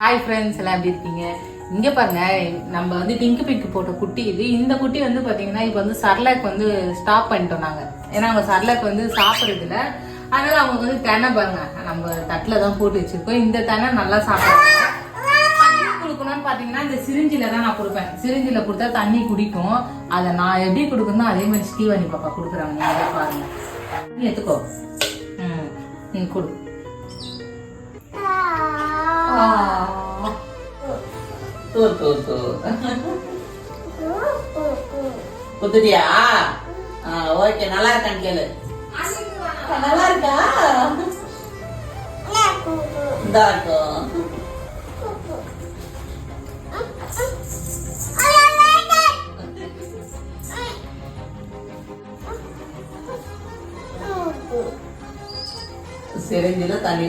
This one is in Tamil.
ஹாய் ஃப்ரெண்ட்ஸ், எல்லாம் எப்படி இருக்கீங்க? இங்கே பாருங்க, நம்ம வந்து டிங்கு பிங்கு போட்ட குட்டி இது. இந்த குட்டி வந்து பார்த்தீங்கன்னா இப்போ வந்து சர்லாக் வந்து ஸ்டாப் பண்ணிட்டோம் நாங்கள். ஏன்னா அவங்க சர்லாக் வந்து சாப்பிட்றது இல்லை. அதனால அவங்க வந்து தெனை பாருங்க, நம்ம தட்டில் தான் போட்டு வச்சிருக்கோம். இந்த தெனை நல்லா சாப்பிடுவாங்க. தண்ணி கொடுக்கணும்னு பார்த்தீங்கன்னா இந்த சிரிஞ்சில தான் நான் கொடுப்பேன். சிரிஞ்சில கொடுத்தா தண்ணி குடிக்கும். அதை நான் எப்படி கொடுக்கணும் அதே மாதிரி ஸ்டீவானி பாப்பா கொடுக்குறாங்க. நீங்களே பாருங்க. நீ எடுத்துக்கோ. நீ கொடு. குத்துட்டியா? ஓகே, நல்லா இருக்கான்னு கேளு. நல்லா இருக்கா? இந்தா இருக்கும். சிரிஞ்சில தண்ணி